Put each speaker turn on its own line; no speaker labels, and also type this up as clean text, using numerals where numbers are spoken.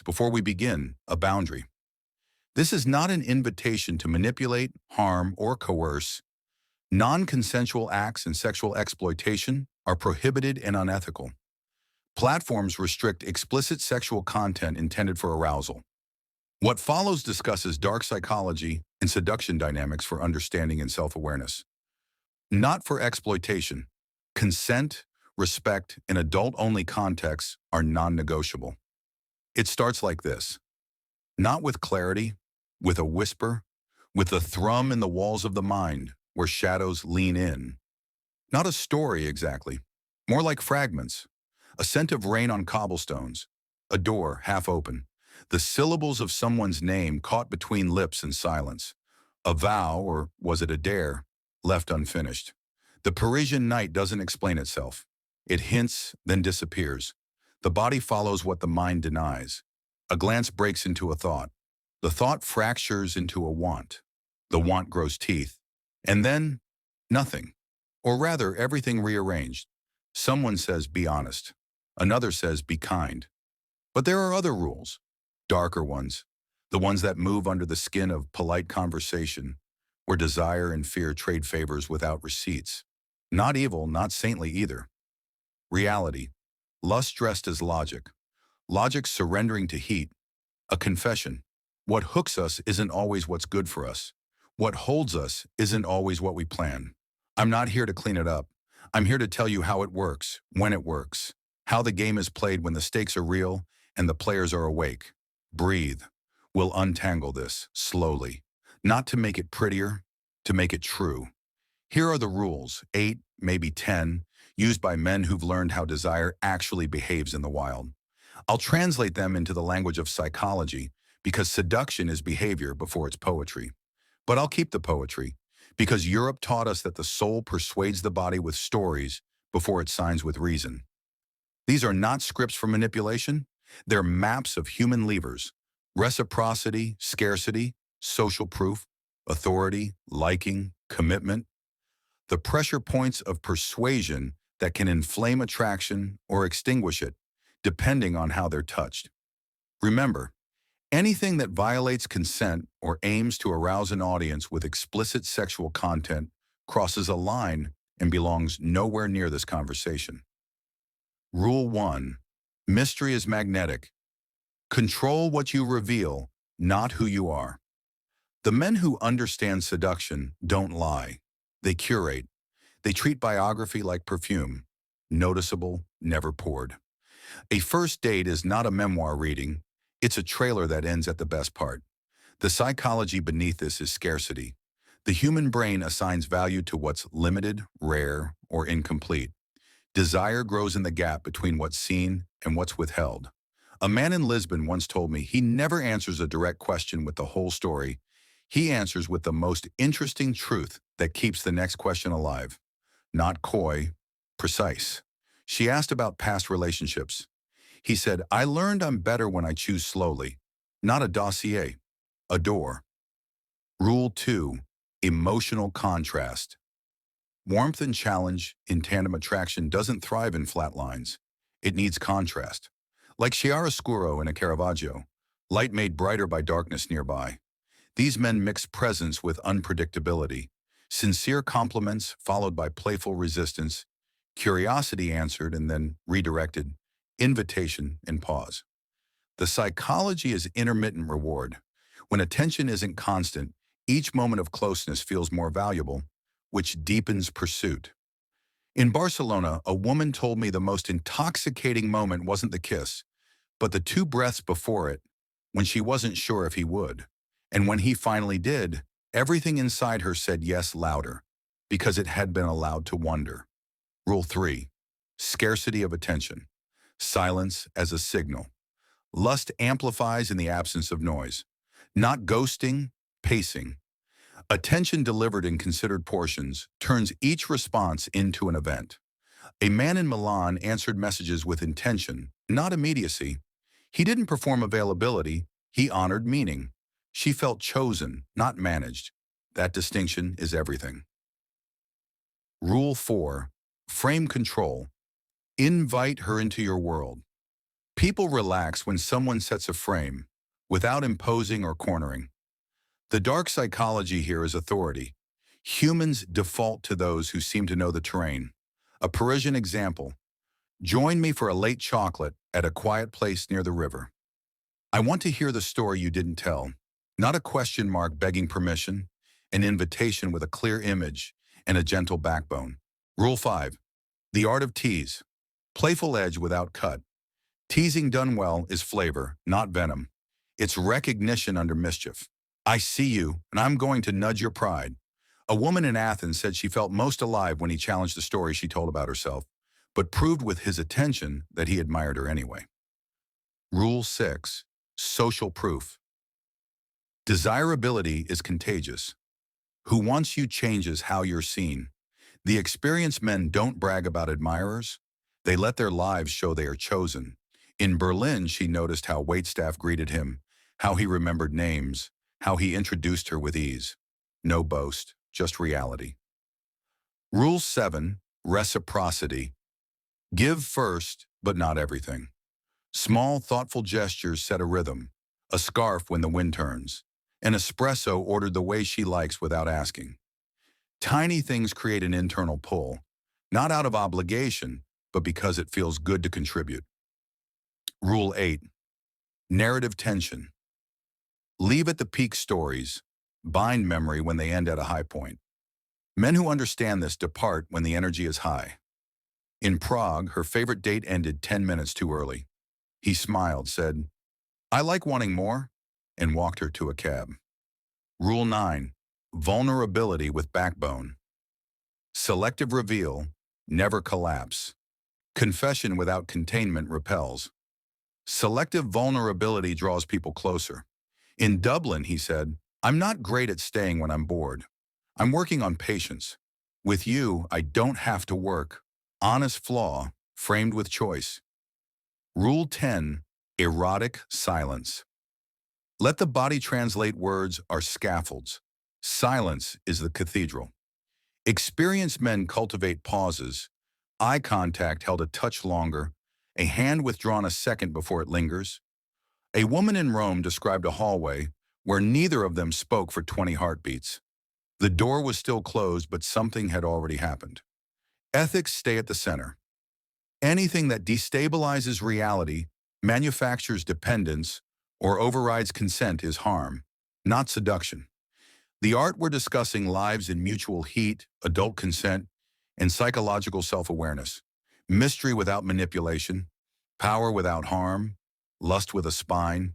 before we begin, a boundary. This is not an invitation to manipulate, harm, or coerce. Non-consensual acts and sexual exploitation are prohibited and unethical. Platforms restrict explicit sexual content intended for arousal. What follows discusses dark psychology and seduction dynamics for understanding and self-awareness. Not for exploitation. Consent, respect, and adult-only contexts are non-negotiable. It starts like this. Not with clarity, with a whisper, with a thrum in the walls of the mind where shadows lean in. Not a story exactly, more like fragments. A scent of rain on cobblestones, a door half open, the syllables of someone's name caught between lips and silence. A vow, or was it a dare, left unfinished. The Parisian night doesn't explain itself. It hints, then disappears. The body follows what the mind denies. A glance breaks into a thought. The thought fractures into a want. The want grows teeth. And then, nothing. Or rather, everything rearranged. Someone says, be honest. Another says, be kind. But there are other rules, darker ones, the ones that move under the skin of polite conversation, where desire and fear trade favors without receipts. Not evil, not saintly either. Reality, lust dressed as logic, logic surrendering to heat, a confession. What hooks us isn't always what's good for us. What holds us isn't always what we plan. I'm not here to clean it up. I'm here to tell you how it works, when it works, how the game is played when the stakes are real and the players are awake. Breathe. We'll untangle this, slowly. Not to make it prettier, to make it true. Here are the rules, 8, maybe 10, used by men who've learned how desire actually behaves in the wild. I'll translate them into the language of psychology because seduction is behavior before it's poetry. But I'll keep the poetry because Europe taught us that the soul persuades the body with stories before it signs with reason. These are not scripts for manipulation. They're maps of human levers, reciprocity, scarcity, social proof, authority, liking, commitment. The pressure points of persuasion that can inflame attraction or extinguish it, depending on how they're touched. Remember, anything that violates consent or aims to arouse an audience with explicit sexual content crosses a line and belongs nowhere near this conversation. Rule 1. Mystery is magnetic. Control what you reveal, not who you are. The men who understand seduction don't lie. They curate. They treat biography like perfume. Noticeable, never poured. A first date is not a memoir reading. It's a trailer that ends at the best part. The psychology beneath this is scarcity. The human brain assigns value to what's limited, rare, or incomplete. Desire grows in the gap between what's seen and what's withheld. A man in Lisbon once told me he never answers a direct question with the whole story. He answers with the most interesting truth that keeps the next question alive. Not coy, precise. She asked about past relationships. He said, I learned I'm better when I choose slowly. Not a dossier, a door. Rule 2. Emotional contrast. Warmth and challenge in tandem attraction doesn't thrive in flat lines. It needs contrast. Like chiaroscuro in a Caravaggio, light made brighter by darkness nearby. These men mix presence with unpredictability. Sincere compliments followed by playful resistance. Curiosity answered and then redirected. Invitation and pause. The psychology is intermittent reward. When attention isn't constant, each moment of closeness feels more valuable, which deepens pursuit. In Barcelona, a woman told me the most intoxicating moment wasn't the kiss, but the 2 breaths before it, when she wasn't sure if he would. And when he finally did, everything inside her said yes louder, because it had been allowed to wonder. Rule 3. Scarcity of attention. Silence as a signal. Lust amplifies in the absence of noise. Not ghosting, pacing. Attention delivered in considered portions turns each response into an event. A man in Milan answered messages with intention, not immediacy. He didn't perform availability, he honored meaning. She felt chosen, not managed. That distinction is everything. Rule 4. Frame control. Invite her into your world. People relax when someone sets a frame, without imposing or cornering. The dark psychology here is authority. Humans default to those who seem to know the terrain. A Parisian example: join me for a late chocolate at a quiet place near the river. I want to hear the story you didn't tell. Not a question mark begging permission, an invitation with a clear image and a gentle backbone. Rule 5. The art of tease. Playful edge without cut. Teasing done well is flavor, not venom. It's recognition under mischief. I see you, and I'm going to nudge your pride. A woman in Athens said she felt most alive when he challenged the story she told about herself, but proved with his attention that he admired her anyway. Rule 6. Social proof. Desirability is contagious. Who wants you changes how you're seen. The experienced men don't brag about admirers. They let their lives show they are chosen. In Berlin, she noticed how waitstaff greeted him, how he remembered names, how he introduced her with ease. No boast, just reality. Rule 7. Reciprocity. Give first, but not everything. Small, thoughtful gestures set a rhythm. A scarf when the wind turns. An espresso ordered the way she likes without asking. Tiny things create an internal pull, not out of obligation, but because it feels good to contribute. Rule 8. Narrative tension. Leave at the peak stories. Bind memory when they end at a high point. Men who understand this depart when the energy is high. In Prague, her favorite date ended 10 minutes too early. He smiled, said, "I like wanting more," and walked her to a cab. Rule 9. Vulnerability with backbone. Selective reveal, never collapse. Confession without containment repels. Selective vulnerability draws people closer. In Dublin, he said, "I'm not great at staying when I'm bored. I'm working on patience. With you, I don't have to work." Honest flaw, framed with choice. Rule 10. Erotic silence. Let the body translate words are scaffolds. Silence is the cathedral. Experienced men cultivate pauses. Eye contact held a touch longer, a hand withdrawn a second before it lingers. A woman in Rome described a hallway where neither of them spoke for 20 heartbeats. The door was still closed, but something had already happened. Ethics stay at the center. Anything that destabilizes reality, manufactures dependence, or overrides consent is harm, not seduction. The art we're discussing lives in mutual heat, adult consent, and psychological self-awareness. Mystery without manipulation, power without harm, lust with a spine.